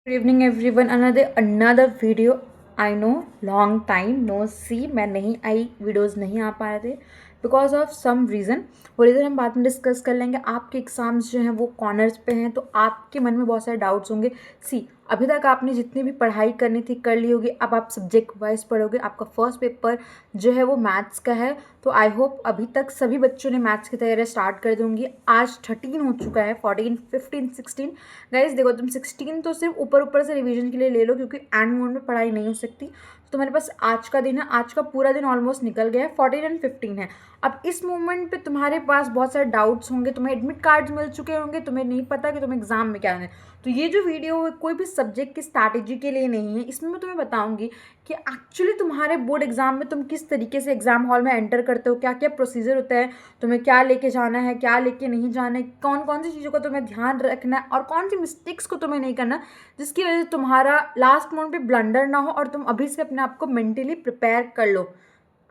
Good evening everyone, another video. I know long time no see, मैं नहीं आई, videos नहीं आ पा रहे थे बिकॉज ऑफ सम रीज़न। वो रीज़न हम बाद में डिस्कस कर लेंगे। आपके एग्ज़ाम्स जो हैं वो कॉर्नर्स पे हैं, तो आपके मन में बहुत सारे डाउट्स होंगे। सी, अभी तक आपने जितनी भी पढ़ाई करनी थी कर ली होगी। अब आप सब्जेक्ट वाइज पढ़ोगे। आपका फर्स्ट पेपर जो है वो मैथ्स का है, तो आई होप अभी तक सभी बच्चों ने मैथ्स की तैयारी स्टार्ट कर दी होंगी। आज 13 हो चुका है, 14, 15, 16। गाइज देखो, तुम 16 तो सिर्फ ऊपर ऊपर से रिवीजन के लिए ले लो, क्योंकि एंड मोड में पढ़ाई नहीं हो सकती। तो तुम्हारे पास आज का दिन है, आज का पूरा दिन ऑलमोस्ट निकल गया है। 14 एंड 15 है। अब इस मोमेंट पे तुम्हारे पास बहुत सारे डाउट्स होंगे, तुम्हें एडमिट कार्ड्स मिल चुके होंगे, तुम्हें नहीं पता कि तुम्हें एग्जाम में क्या है। तो ये जो वीडियो है कोई भी सब्जेक्ट की स्ट्रैटेजी के लिए नहीं है। इसमें मैं तुम्हें बताऊंगी कि एक्चुअली तुम्हारे बोर्ड एग्जाम में तुम किस तरीके से एग्जाम हॉल में एंटर करते हो, क्या क्या प्रोसीजर होता है, तुम्हें क्या लेके जाना है, क्या लेके नहीं जाना है, कौन कौन सी चीज़ों का तुम्हें ध्यान रखना है और कौन सी मिस्टेक्स को तुम्हें नहीं करना, जिसकी वजह से तुम्हारा लास्ट मोमेंट पे ब्लंडर ना हो और तुम अभी से अपने आप को मेंटली प्रिपेयर कर लो।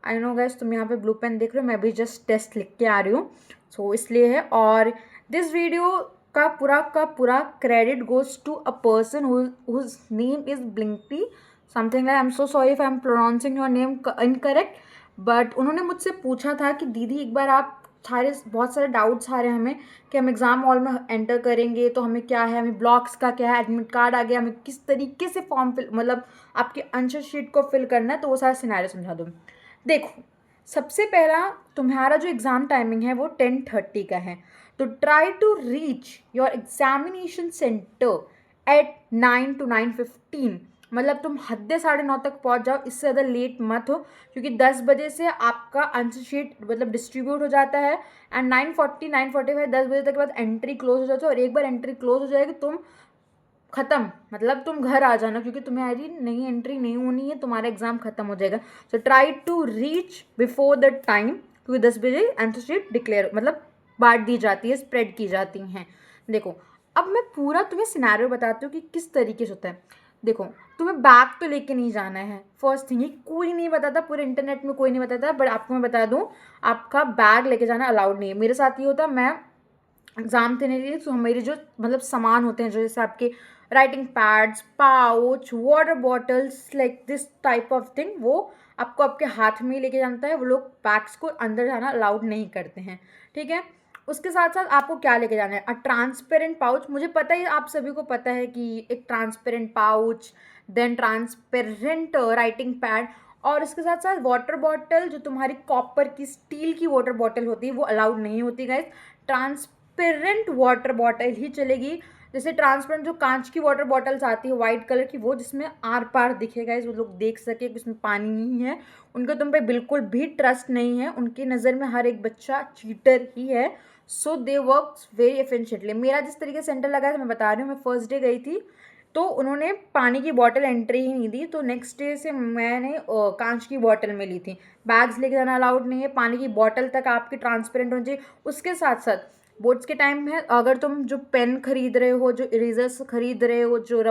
आई नो गैस, तुम यहाँ पे ब्लू पेन देख रहे हो, मैं भी जस्ट टेस्ट लिख के आ रही हूँ, सो इसलिए है। और दिस वीडियो का पूरा credit goes to a person whose name is Blinky something like. I am so sorry if I am pronouncing your name incorrect, but उन्होंने मुझसे पूछा था कि दीदी एक बार आप बहुत सारे डाउट्स आ रहे हैं हमें कि हम एग्ज़ाम हॉल में एंटर करेंगे तो हमें क्या है, हमें ब्लॉक्स का क्या है, एडमिट कार्ड आ गया, हमें किस तरीके से फॉर्म फिल, मतलब आपके आंसर शीट को फिल करना है, तो वो सारा सिनेरियो समझा दूँ। देखो, सबसे पहला तुम्हारा जो एग्ज़ाम टाइमिंग है वो 10:30 का है, तो try to reach your examination centre at 9 to 9:15। मतलब तुम हद्दे 9:30 तक पहुंच जाओ, इससे ज़्यादा लेट मत हो, क्योंकि 10 बजे से आपका आंसर शीट मतलब डिस्ट्रीब्यूट हो जाता है एंड 9:40, 9:45, 10 बजे तक के बाद एंट्री क्लोज हो जाती है। और एक बार एंट्री क्लोज हो जाएगी तुम खत्म, मतलब तुम घर आ जाना, क्योंकि तुम्हारी नई एंट्री नहीं होनी है, तुम्हारा एग्जाम खत्म हो जाएगा। So try to reach before the time, क्योंकि 10 बजे आंसर शीट डिक्लेयर मतलब बांट दी जाती है, स्प्रेड की जाती हैं। देखो, अब मैं पूरा तुम्हें सिनेरियो बताती हूँ कि किस तरीके से होता है। देखो, तुम्हें बैग तो लेके नहीं जाना है, फर्स्ट थिंग। ये कोई नहीं बताता, पूरे इंटरनेट में कोई नहीं बताता, बट आपको मैं बता दूँ, आपका बैग लेके जाना अलाउड नहीं है। मेरे साथ ये होता, मैं एग्ज़ाम देने के लिए तो मेरे जो मतलब सामान होते हैं, जो जैसे आपके writing pads, pouch, water bottles, like this type of thing, वो आपको आपके हाथ में ही लेके जाता है। वो लोग बैग्स को अंदर जाना अलाउड नहीं करते हैं, ठीक है। उसके साथ साथ आपको क्या लेके जाना है, अ ट्रांसपेरेंट पाउच। मुझे पता है, आप सभी को पता है कि एक transparent pouch, then transparent writing pad, और इसके साथ साथ वाटर बॉटल, जो तुम्हारी कॉपर की, स्टील की वाटर बॉटल होती है, वो अलाउड नहीं होती गाइस। ट्रांसपेरेंट वाटर बॉटल ही चलेगी। जैसे ट्रांसपेरेंट जो कांच की वाटर बॉटल्स आती है वाइट कलर की, वो जिसमें आर पार दिखेगा, वो लोग देख सके कि उसमें पानी नहीं है, उनको तुम पे बिल्कुल भी ट्रस्ट नहीं है। उनकी नज़र में हर एक बच्चा चीटर ही है। सो दे वर्क वेरी एफिशिएंटली। मेरा जिस तरीके से सेंटर लगा है, तो मैं बता रही हूँ, मैं फर्स्ट डे गई थी तो उन्होंने पानी की बोतल एंट्री ही नहीं दी, तो नेक्स्ट डे से मैंने कांच की बोतल में ली थी। बैग्स लेके जाना अलाउड नहीं है, पानी की बोतल तक आपकी ट्रांसपेरेंट होनी चाहिए। उसके साथ साथ बोर्ड्स के टाइम में अगर तुम जो पेन खरीद रहे हो, जो इरेजर्स खरीद रहे हो, जो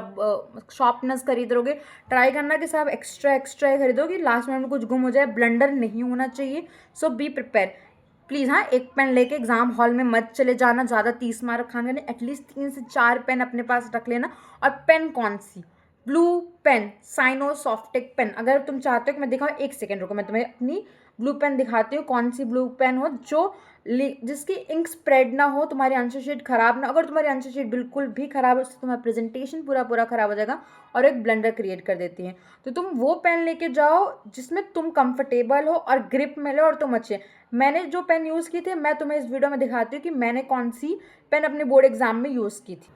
शार्पनर्स खरीद रहोगे, ट्राई करना कि सब एक्स्ट्रा एक्स्ट्रा ही खरीदो, कि लास्ट में कुछ गुम हो जाए, ब्लंडर नहीं होना चाहिए। सो बी प्रिपेयर प्लीज़। हाँ, एक पेन लेके एग्जाम हॉल में मत चले जाना, ज़्यादा 30 मार्क खाने नहीं, एटलीस्ट 3 से 4 पेन अपने पास रख लेना। और पेन कौन सी, blue pen, Signo Softech pen. अगर तुम चाहते हो कि मैं दिखाऊँ, एक सेकेंड रुको, मैं तुम्हें अपनी ब्लू पेन दिखाती हूँ, कौन सी ब्लू पेन हो जो जिसकी इंक स्प्रेड ना हो, तुम्हारी आंसर शीट खराब ना। अगर तुम्हारी आंसर शीट बिल्कुल भी खराब है, उससे तुम्हारा प्रेजेंटेशन पूरा खराब हो जाएगा और एक ब्लंडर क्रिएट कर देती है। तो तुम वो पेन लेके जाओ जिसमें तुम कंफर्टेबल हो और ग्रिप मिले और तुम अच्छे। मैंने जो पेन यूज़ की थी, मैं तुम्हें इस वीडियो में दिखाती हूँ कि मैंने कौन सी पेन अपने बोर्ड एग्जाम में यूज़ की थी।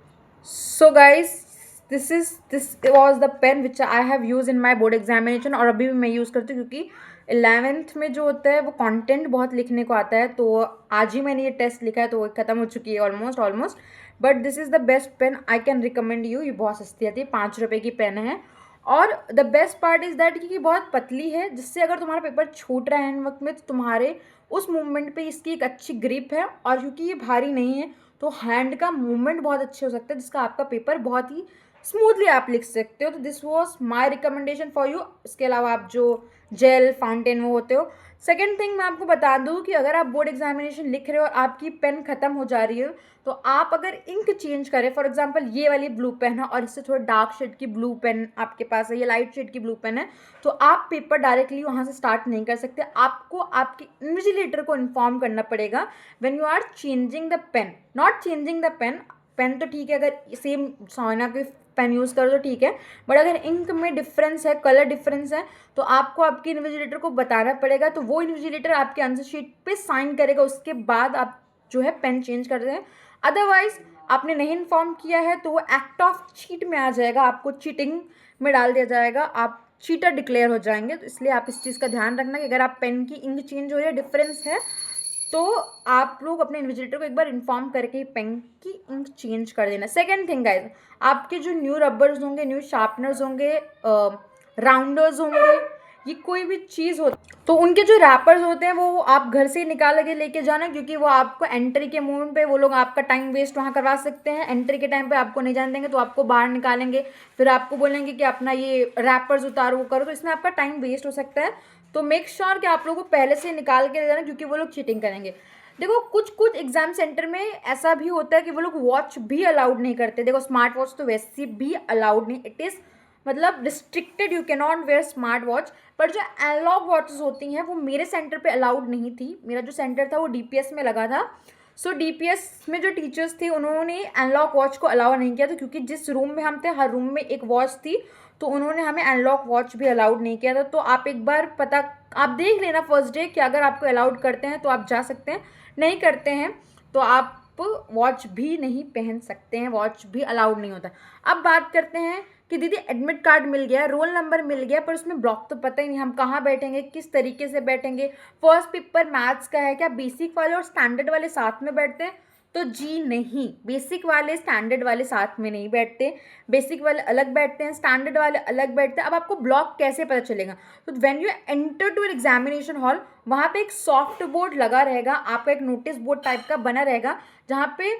So guys, this was the pen which I have use in my board examination, और अभी भी मैं यूज़ करती हूँ, क्योंकि 11th में जो होता है वो कंटेंट बहुत लिखने को आता है। तो आज ही मैंने ये टेस्ट लिखा है, तो वो ख़त्म हो चुकी है almost. But this is the best pen I can recommend you. ये बहुत सस्ती आती है, 5 रुपये की पेन है। और the best part is that कि ये बहुत पतली है, जिससे अगर तुम्हारा पेपर छूट रहा है एंड वक्त में, तो तुम्हारे उस मूवमेंट पे इसकी एक अच्छी ग्रिप है। और क्योंकि ये भारी नहीं है, तो हैंड का मूवमेंट बहुत अच्छे हो सकता है, जिसका आपका पेपर बहुत ही स्मूथली आप लिख सकते हो। तो this was my recommendation for you. इसके अलावा आप जो जेल फाउंटेन वो होते हो, सेकेंड थिंग मैं आपको बता दूं कि अगर आप बोर्ड एग्जामिनेशन लिख रहे हो और आपकी पेन ख़त्म हो जा रही है, तो आप अगर इंक चेंज करें, फॉर एग्जांपल ये वाली ब्लू पेन है और इससे थोड़ा डार्क शेड की ब्लू पेन आपके पास है, ये लाइट शेड की ब्लू पेन है, तो आप पेपर डायरेक्टली वहाँ से स्टार्ट नहीं कर सकते। आपको आपके इन्विजिलेटर को इन्फॉर्म करना पड़ेगा when you are changing the pen, not changing the pen. Pen तो ठीक है, अगर सेम सोना के पेन यूज़ करो तो ठीक है, बट अगर इंक में डिफरेंस है, कलर डिफरेंस है, तो आपको आपके इन्विजिलेटर को बताना पड़ेगा। तो वो इन्विजिलेटर आपके आंसर शीट पे साइन करेगा, उसके बाद आप जो है पेन चेंज कर दें। अदरवाइज आपने नहीं इन्फॉर्म किया है तो वो एक्ट ऑफ चीट में आ जाएगा, आपको चीटिंग में डाल दिया जाएगा, आप चीटर डिक्लेयर हो जाएंगे। तो इसलिए आप इस चीज़ का ध्यान रखना कि अगर आप पेन की इंक चेंज हो रही है, डिफरेंस है, तो आप लोग अपने इन्विजिलेटर को एक बार इन्फॉर्म करके ही पेन की इंक चेंज कर देना। सेकेंड थिंग गाइस, आपके जो न्यू रबर्स होंगे, न्यू शार्पनर्स होंगे, राउंडर्स होंगे, ये कोई भी चीज़ हो तो उनके जो रैपर्स होते हैं वो आप घर से ही निकाल के लेके जाना, क्योंकि वो आपको एंट्री के मोमेंट पे वो लोग आपका टाइम वेस्ट वहाँ करवा सकते हैं। एंट्री के टाइम पे आपको नहीं जाने देंगे, तो आपको बाहर निकालेंगे, फिर आपको बोलेंगे कि अपना ये रैपर्स उतारो, वो करो, तो इसमें आपका टाइम वेस्ट हो सकता है। तो मेक श्योर कि आप लोगों को पहले से निकाल के ले जाना, क्योंकि वो लोग चीटिंग करेंगे। देखो कुछ कुछ एग्जाम सेंटर में ऐसा भी होता है कि वो लोग वॉच भी अलाउड नहीं करते। देखो स्मार्ट वॉच तो वैसे भी अलाउड नहीं, इट इज़ मतलब restricted, you can not wear smart watch. पर जो एनालॉग वॉचेस होती हैं वो मेरे सेंटर पे अलाउड नहीं थी। मेरा जो सेंटर था वो डीपीएस में लगा था। सो डीपीएस में जो टीचर्स थे उन्होंने एनालॉग वॉच को अलाउ नहीं किया था, क्योंकि जिस रूम में हम थे हर रूम में एक वॉच थी, तो उन्होंने हमें एनालॉग वॉच भी अलाउड नहीं किया था। तो आप एक बार पता आप देख लेना फर्स्ट डे कि अगर आपको अलाउड करते हैं तो आप जा सकते हैं, नहीं करते हैं तो आप वॉच भी नहीं पहन सकते हैं, वॉच भी अलाउड नहीं होता। अब बात करते हैं कि दीदी एडमिट कार्ड मिल गया, रोल नंबर मिल गया, पर उसमें ब्लॉक तो पता ही नहीं, हम कहाँ बैठेंगे, किस तरीके से बैठेंगे। फर्स्ट पेपर मैथ्स का है, क्या बेसिक वाले और स्टैंडर्ड वाले साथ में बैठते हैं? तो जी नहीं, बेसिक वाले स्टैंडर्ड वाले साथ में नहीं बैठते, बेसिक वाले अलग बैठते हैं, स्टैंडर्ड वाले अलग बैठते हैं। अब आपको ब्लॉक कैसे पता चलेगा? तो when you enter to examination hall, वहाँ पे एक सॉफ्ट बोर्ड लगा रहेगा, आपका एक नोटिस बोर्ड टाइप का बना रहेगा, जहाँ पे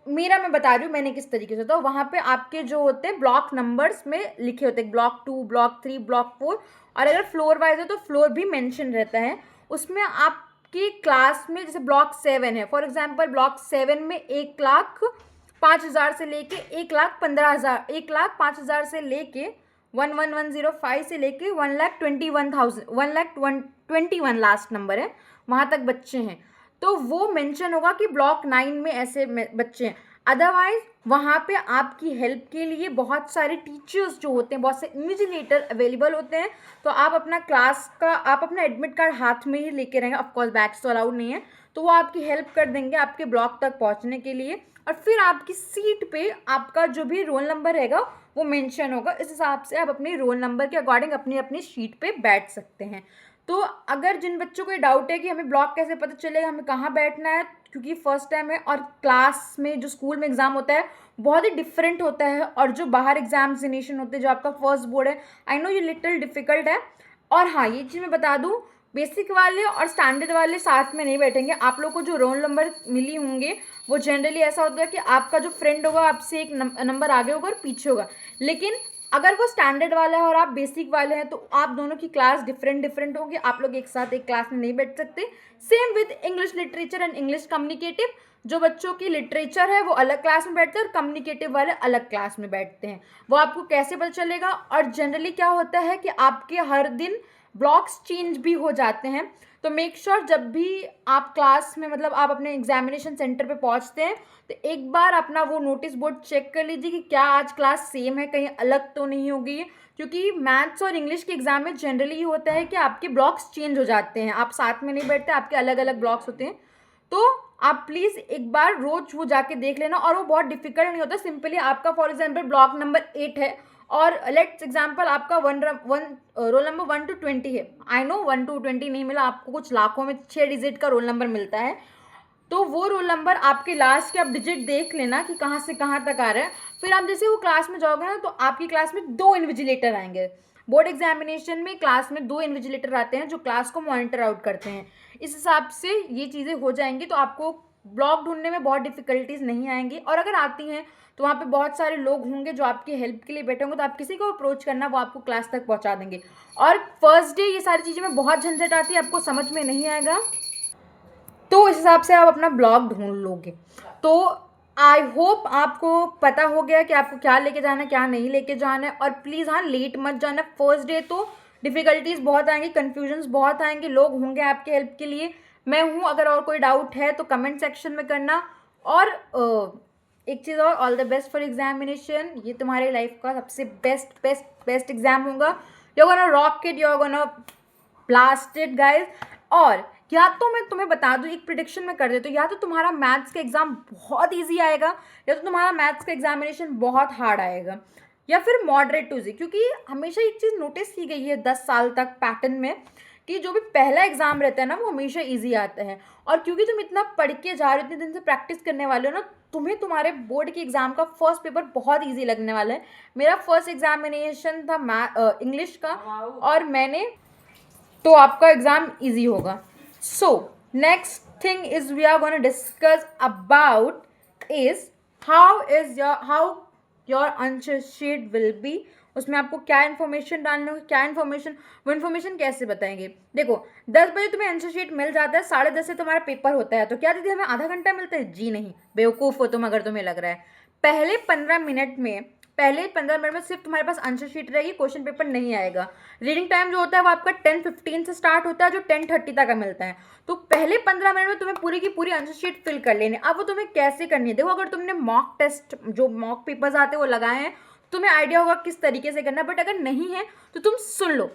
मैं बता रही हूँ मैंने किस तरीके से, तो वहाँ पे आपके जो होते हैं ब्लॉक नंबर्स में लिखे होते हैं, ब्लॉक 2, ब्लॉक 3, ब्लॉक 4, और अगर फ्लोर वाइज है तो फ्लोर भी मेंशन रहता है उसमें। आपकी क्लास में जैसे ब्लॉक 7 है, फॉर एग्जांपल ब्लॉक 7 में 1,05,000 से लेके 1,15,000, 1,05,000 से लेके 11,105 से लेके 1,21,000, 1,21 लास्ट नंबर है, वहाँ तक बच्चे हैं, तो वो मेंशन होगा कि ब्लॉक 9 में ऐसे बच्चे हैं। अदरवाइज वहाँ पे आपकी हेल्प के लिए बहुत सारे टीचर्स जो होते हैं, बहुत से इन्विजिलेटर अवेलेबल होते हैं। तो आप अपना क्लास का आप अपना एडमिट कार्ड हाथ में ही लेके रहेंगे, ऑफकोर्स बैग्स तो अलाउड नहीं है, तो वो आपकी हेल्प कर देंगे आपके ब्लॉक तक पहुँचने के लिए। और फिर आपकी सीट पे आपका जो भी रोल नंबर रहेगा वो मेंशन होगा, इस हिसाब से आप अपने रोल नंबर के अकॉर्डिंग अपनी अपनी सीट पे बैठ सकते हैं। तो अगर जिन बच्चों को ये डाउट है कि हमें ब्लॉक कैसे पता चलेगा, हमें कहाँ बैठना है, क्योंकि फर्स्ट टाइम है और क्लास में जो स्कूल में एग्ज़ाम होता है बहुत ही डिफरेंट होता है, और जो बाहर एग्जामिनेशन होते हैं जो आपका फर्स्ट बोर्ड है, आई नो ये लिटिल डिफ़िकल्ट है। और हाँ, ये चीज़ मैं बता दूँ, बेसिक वाले और स्टैंडर्ड वाले साथ में नहीं बैठेंगे। आप लोग को जो रोल नंबर मिली होंगे वो जनरली ऐसा होता है कि आपका जो फ्रेंड होगा आपसे एक नंबर आगे होगा और पीछे होगा, लेकिन अगर वो स्टैंडर्ड वाला है और आप बेसिक वाले हैं तो आप दोनों की क्लास डिफरेंट होगी, आप लोग एक साथ एक क्लास में नहीं बैठ सकते। Same with English literature and English communicative, जो बच्चों की लिटरेचर है वो अलग क्लास में बैठते हैं और कम्युनिकेटिव वाले अलग क्लास में बैठते हैं। वो आपको कैसे पता चलेगा? और जनरली क्या होता है कि आपके हर दिन ब्लॉक्स चेंज भी हो जाते हैं, तो मेक श्योर जब भी आप क्लास में मतलब आप अपने एग्जामिनेशन सेंटर पे पहुंचते हैं तो एक बार अपना वो नोटिस बोर्ड चेक कर लीजिए कि क्या आज क्लास सेम है, कहीं अलग तो नहीं होगी, क्योंकि मैथ्स और इंग्लिश के एग्जाम में जनरली ये होता है कि आपके ब्लॉक्स चेंज हो जाते हैं, आप साथ में नहीं बैठते, आपके अलग अलग ब्लॉक्स होते हैं। तो आप प्लीज़ एक बार रोज वो जाके देख लेना, और वो बहुत डिफिकल्ट नहीं होता। सिंपली आपका फॉर एग्जाम्पल ब्लॉक नंबर 8 है और लेट्स एग्जाम्पल आपका रोल नंबर 1 to 20 है, आई नो 1 to 20 नहीं मिला आपको, कुछ लाखों में 6 डिजिट का रोल नंबर मिलता है, तो वो रोल नंबर आपके लास्ट के आप डिजिट देख लेना कि कहाँ से कहाँ तक आ रहा है। फिर आप जैसे वो क्लास में जाओगे ना तो आपकी क्लास में 2 इन्विजिलेटर आएंगे। बोर्ड एग्जामिनेशन में क्लास में 2 इन्विजिलेटर आते हैं जो क्लास को मॉनिटर आउट करते हैं। इस हिसाब से ये चीज़ें हो जाएंगी, तो आपको ब्लॉग ढूंढने में बहुत डिफिकल्टीज नहीं आएंगी, और अगर आती हैं तो वहाँ पे बहुत सारे लोग होंगे जो आपकी हेल्प के लिए बैठे होंगे, तो आप किसी को अप्रोच करना, वो आपको क्लास तक पहुँचा देंगे। और फर्स्ट डे ये सारी चीज़ें में बहुत झंझट आती है, आपको समझ में नहीं आएगा, तो इस हिसाब से आप अपना ब्लॉग ढूंढ लोगे। तो आई होप आपको पता हो गया कि आपको क्या लेके जाना है, क्या नहीं लेके जाना है। और प्लीज़ हाँ, लेट मत जाना। फर्स्ट डे तो डिफ़िकल्टीज़ बहुत आएंगी, कन्फ्यूजन्स बहुत आएंगे, लोग होंगे आपके हेल्प के लिए। मैं हूँ, अगर और कोई डाउट है तो कमेंट सेक्शन में करना। और एक चीज़ और, all the best for examination. ये तुम्हारे लाइफ का सबसे बेस्ट बेस्ट बेस्ट एग्जाम होगा। You are gonna rock it, you are gonna blast it guys. और या तो मैं तुम्हें बता दूं, एक प्रिडिक्शन में कर देती हूँ, या तो तुम्हारा मैथ्स का एग्जाम बहुत इजी आएगा, या तो तुम्हारा मैथ्स का एग्जामिनेशन बहुत हार्ड आएगा, या फिर मॉडरेट टू इजी। क्योंकि हमेशा एक चीज़ नोटिस की गई है 10 साल तक पैटर्न में, कि जो भी पहला एग्जाम रहता है ना, वो हमेशा इजी आता है। और क्योंकि तुम इतना पढ़ के जा रहे हो, इतने दिन से प्रैक्टिस करने वाले हो ना, तुम्हें तुम्हारे बोर्ड के एग्जाम का फर्स्ट पेपर बहुत इजी लगने वाला है। मेरा फर्स्ट एग्जामिनेशन था इंग्लिश का, और मैंने, तो आपका एग्जाम इजी होगा। So next thing is we are gonna discuss about is how your answer sheet will be. उसमें आपको क्या इन्फॉर्मेशन डालना है, क्या इन्फॉर्मेशन, वो इन्फॉर्मेशन कैसे बताएंगे। देखो, 10 बजे तुम्हें आंसर शीट मिल जाता है, 10:30 से तुम्हारा पेपर होता है, तो क्या दीदी हमें आधा घंटा मिलता है? जी नहीं, बेवकूफ़ हो तुम अगर तुम्हें लग रहा है। पहले 15 मिनट में सिर्फ तुम्हारे पास आंसर शीट रहेगी, क्वेश्चन पेपर नहीं आएगा। रीडिंग टाइम जो होता है वो आपका 10:15 से स्टार्ट होता है, जो 10:30 तक का मिलता है। तो पहले 15 मिनट में तुम्हें पूरी की पूरी आंसर शीट फिल कर लेनी है। अब वो तुम्हें कैसे करनी है, देखो, अगर तुमने मॉक टेस्ट, जो मॉक पेपर्स आते हैं वो लगाए हैं, तुम्हें आइडिया होगा किस तरीके से करना है। बट अगर नहीं है तो तुम सुन लो,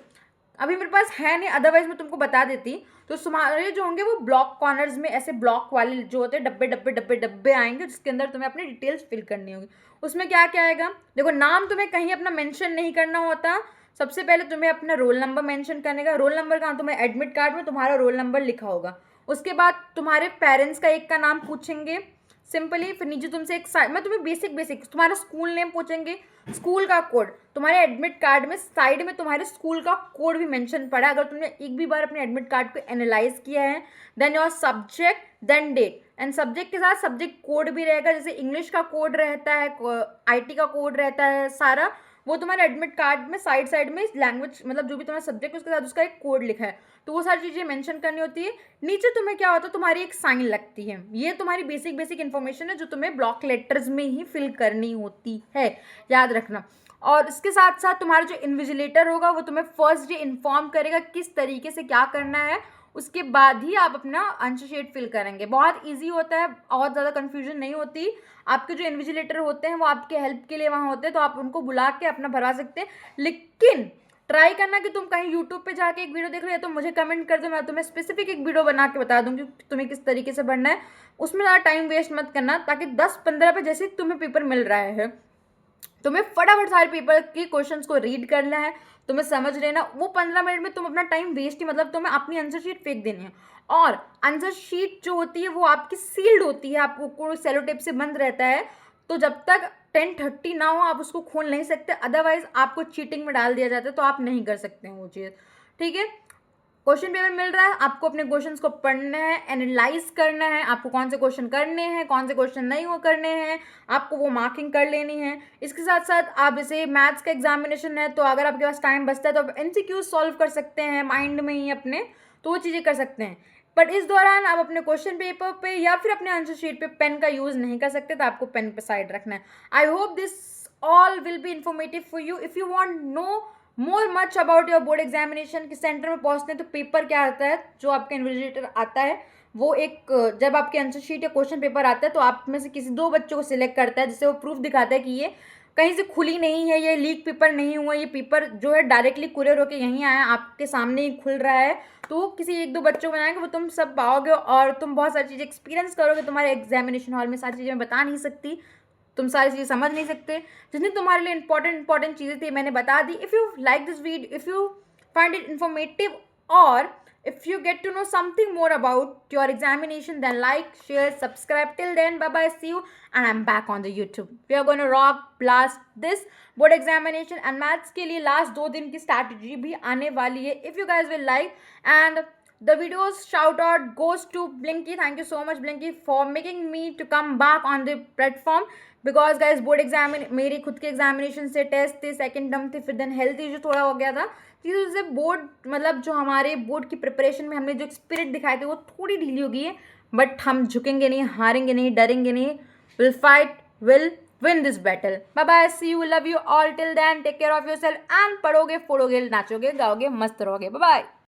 अभी मेरे पास है नहीं, अदरवाइज मैं तुमको बता देती। तो तुम्हारे जो होंगे वो ब्लॉक कॉर्नर्स में ऐसे ब्लॉक वाले जो होते हैं, डब्बे डब्बे डब्बे डब्बे आएंगे, जिसके अंदर तुम्हें अपनी डिटेल्स फिल करनी होगी। उसमें क्या क्या आएगा, देखो, नाम तुम्हें कहीं अपना मेंशन नहीं करना होता। सबसे पहले तुम्हें अपना रोल नंबर मेंशन करने का। रोल नंबर कहाँ, तुम्हें एडमिट कार्ड में तुम्हारा रोल नंबर लिखा होगा। उसके बाद तुम्हारे पेरेंट्स का एक का नाम पूछेंगे सिंपली, फिर नीचे तुमसे एक साइड, मैं तुम्हें बेसिक बेसिक तुम्हारा स्कूल नेम पूछेंगे, स्कूल का कोड। तुम्हारे एडमिट कार्ड में साइड में तुम्हारे स्कूल का कोड भी मेंशन पड़ा है, अगर तुमने एक भी बार अपने एडमिट कार्ड को एनालाइज किया है। Then your subject, then date, and subject के साथ सब्जेक्ट कोड भी रहेगा, जैसे इंग्लिश का कोड रहता है, IT का कोड रहता है, सारा वो तुम्हारे एडमिट कार्ड में साइड साइड में लैंग्वेज, मतलब जो भी तुम्हारा सब्जेक्ट है उसके साथ उसका एक कोड लिखा है, तो वो सारी चीज़ें मेंशन करनी होती है। नीचे तुम्हें क्या होता है, तुम्हारी एक साइन लगती है। ये तुम्हारी बेसिक बेसिक इन्फॉर्मेशन है जो तुम्हें ब्लॉक लेटर्स में ही फिल करनी होती है, याद रखना। और इसके साथ साथ तुम्हारा जो इन्विजिलेटर होगा वो तुम्हें फर्स्ट डे इन्फॉर्म करेगा किस तरीके से क्या करना है, उसके बाद ही आप अपना आंसर शीट फिल करेंगे। बहुत ईजी होता है, बहुत ज़्यादा कन्फ्यूजन नहीं होती। आपके जो इन्विजिलेटर होते हैं वो आपके हेल्प के लिए वहाँ होते हैं, तो आप उनको बुला के अपना भरवा सकते हैं। लेकिन ट्राई करना कि तुम कहीं यूट्यूब पे जाके एक वीडियो देख रहे हो तो मुझे कमेंट कर दो, मैं तुम्हें स्पेसिफिक एक वीडियो बना के बता दूंगी तुम्हें किस तरीके से बनना है। उसमें ज़्यादा टाइम वेस्ट मत करना, ताकि 10-15 पे जैसे तुम्हें पेपर मिल रहा है, तुम्हें फटाफट सारे पेपर के क्वेश्चंस को रीड करना है, तुम्हें समझ लेना। वो 15 मिनट में तुम अपना टाइम वेस्ट ही, मतलब तुम्हें अपनी आंसर शीट फेंक देनी है। और आंसर शीट जो होती है वो आपकी सील्ड होती है, आपको कोई सेलो टेप से बंद रहता है, तो जब तक 10:30 ना हो आप उसको खोल नहीं सकते, अदरवाइज आपको चीटिंग में डाल दिया जाता है, तो आप नहीं कर सकते हैं वो चीज़। ठीक है, क्वेश्चन पेपर मिल रहा है, आपको अपने क्वेश्चंस को पढ़ना है, एनालाइज करना है, आपको कौन से क्वेश्चन करने हैं, कौन से क्वेश्चन नहीं हो करने हैं, आपको वो मार्किंग कर लेनी है। इसके साथ साथ आप जैसे मैथ्स का एग्जामिनेशन है, तो अगर आपके पास टाइम बचता है तो आप MCQ सॉल्व कर सकते हैं माइंड में ही अपने, तो वो चीज़ें कर सकते हैं। बट इस दौरान आप अपने क्वेश्चन पेपर पे या फिर अपने आंसर शीट पे पेन का यूज़ नहीं कर सकते, तो आपको पेन पे साइड रखना है। I hope this all will be informative for you. If you want no more much about your board examination, कि सेंटर में पहुंचते हैं तो पेपर क्या आता है, जो आपका इन्विजिलेटर आता है वो एक, जब आपके आंसर शीट या क्वेश्चन पेपर आता है तो आप में से किसी 2 बच्चों को सिलेक्ट करता है, जिससे वो प्रूफ दिखाता है कि ये कहीं से खुली नहीं है, ये लीक पेपर नहीं हुआ, ये पेपर जो है डायरेक्टली कुरियर होकर यहीं आया, आपके सामने ही खुल रहा है। तो वो किसी 1-2 बच्चों को बनाएंगे, वो तुम सब पाओगे और तुम बहुत सारी चीज़ें एक्सपीरियंस करोगे। तुम्हारे एग्जामिनेशन हॉल में सारी चीज़ें मैं बता नहीं सकती, तुम सारी चीज़ें समझ नहीं सकते, जितनी तुम्हारे लिए इंपॉर्टेंट चीज़ें थी मैंने बता दी। If you like this video, if you find it informative, और if you get to know something more about your examination, then like, share, subscribe. Till then, bye bye, see you, and I'm back on the YouTube. We are going to rock blast this board examination, and maths के लिए last 2 दिन की strategy भी आने वाली है, if you guys will like, and The videos shout out goes to Blinky. Thank you so much Blinky for making me to come back on the platform. Because guys board exam मेरी खुद के examination से test थे, second term थे, फिर then health issue थोड़ा हो गया था, चीज़ से बोर्ड मतलब जो हमारे बोर्ड की प्रिपरेशन में हमने जो स्पिरिट दिखाए थे वो थोड़ी ढीली हो गई है. बट हम झुकेंगे नहीं, हारेंगे नहीं, डरेंगे नहीं. Will fight, will win this battle. Bye bye, see you, love you all till then, take care of yourself and पढ़ोगे, फोड़ोगे, नाचोगे, गाओगे, मस्त रहोगे. Bye bye.